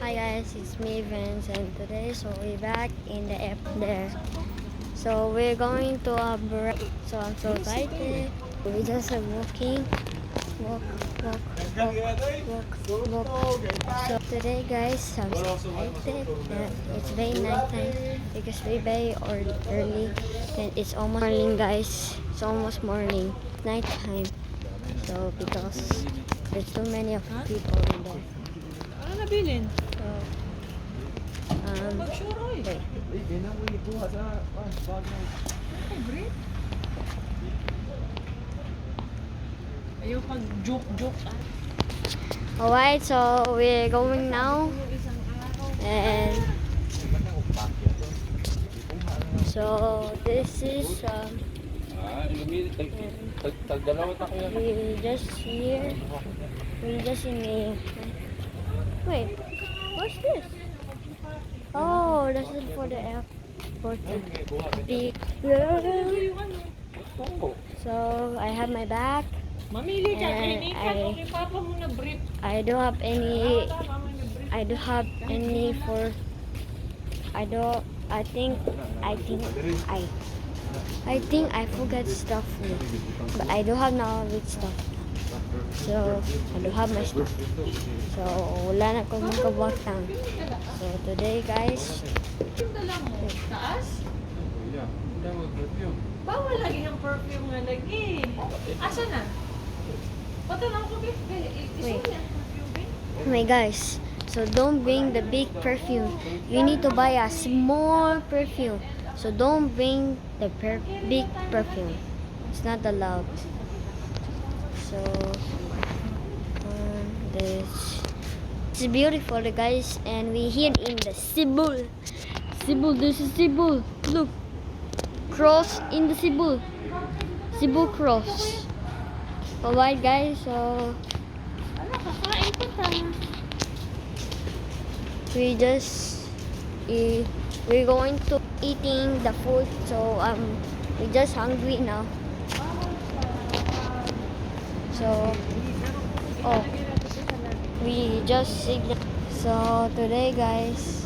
Hi guys, it's me Vince, and today we're back in the app there. So we're going to a break. So I'm so excited. We just are walk, walk. So today guys, I'm so excited that it's very nighttime because we very early and it's almost morning guys. It's almost morning, nighttime. So because there's too many of people in there. Ano nabilin? So Mag-sure oy. wait. Ay, Brit. Ayaw pag joke-joke ah. Alright, so we're going now, and so this is we just here. We just in a wait. What's this? Oh, this is for the airport. So I have my bag. Mamili ka, And kay kay Papa mo na brief. I don't have any. I don't have any for. I don't. I think I forgot stuff here, but I don't have now with stuff. So I don't have my stuff. So wala na ko magkabutang. So today guys, Yung dala mo, taas? Bawal lagi ng perfume nga lagi. Asa na? Bato lang ko, Bif. Wait. Isuot niya ang perfume, Bif. oh my guys. So don't bring the big perfume. You need to buy a small perfume. So don't bring the big perfume. It's not allowed. So this is beautiful, guys, and we here in the Cebu. Cebu, this is Cebu. Look, cross in the Cebu. Cebu cross. Alright, guys. So Ano, kakain ko ta. we're going to eating the food. So we just hungry now. So we just signal. So today guys,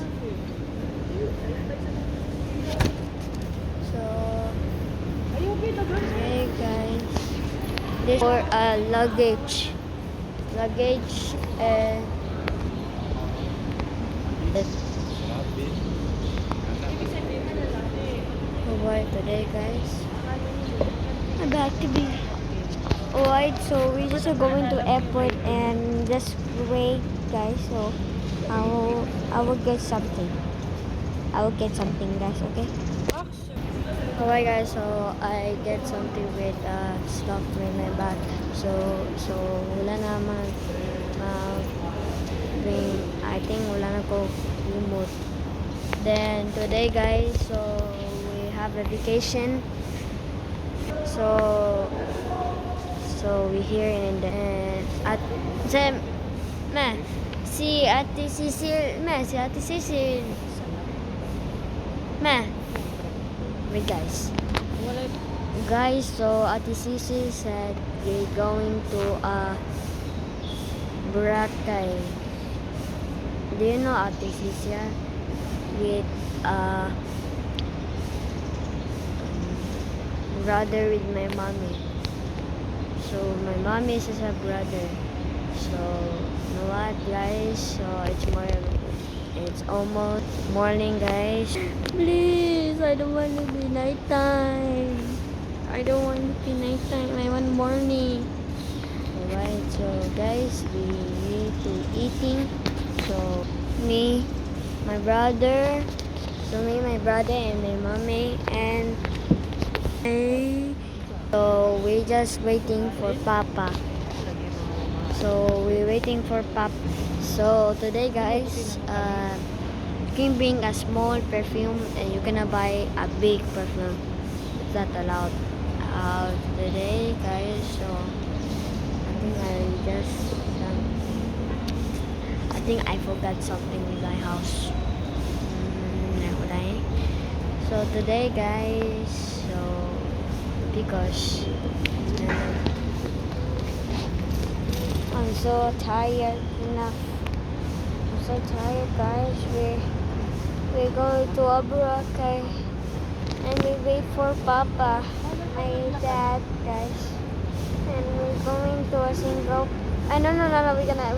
so today guys, this for luggage and alright today guys, I'm back to be. Alright, so we just are going to airport and just wait guys. So I will get something. I will get something guys, okay? Alright guys, so I get something with stuff in my bag. So wala naman bring, I think wala na ko remote. Then today guys, so we have a vacation. So we here in the at si Ate Cecil wait guys, so Ate Cecil said we're going to Boracay. Do you know Ate Cecil? With brother with my mommy. So my mommy is a brother. So you know what guys? So it's almost morning guys. Please, I don't want to be nighttime. I don't want to be nighttime. I want morning. Alright, so guys, we need to eating. So me, my brother, and my mommy, and so we're just waiting for Papa. So we're waiting for Papa. So today guys, you can bring a small perfume and you cannot buy a big perfume. It's not allowed today guys. So I think I forgot something in my house. So today guys, so because I'm so tired enough. I'm so tired, guys. We're going to Boracay, and we wait for Papa, my dad, guys. And we're going to a Singapore. No.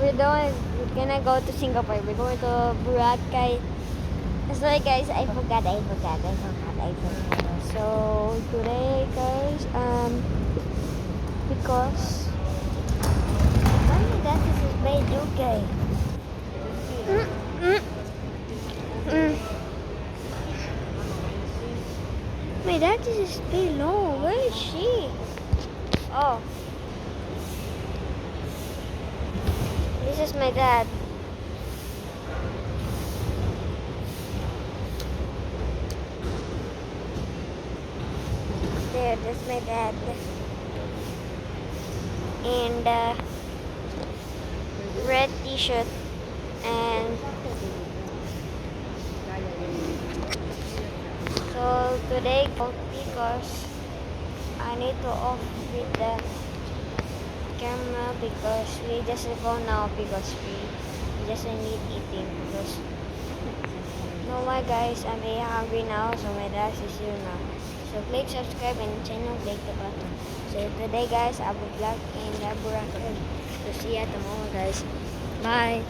We're gonna go to Singapore. We're going to Boracay. Sorry, guys. I forgot. So today, guys, because that is very okay. My dad is very low. Where is she? Oh. This is my dad. There, that's my dad. And red t-shirt and so today because I need to off with the camera because we just go now because we just need eating because you know what, guys, I'm very hungry now, so my dad is here now. So click subscribe and channel, click the button. So today, guys, I will vlog in the Boracay. So see you tomorrow, guys. Bye.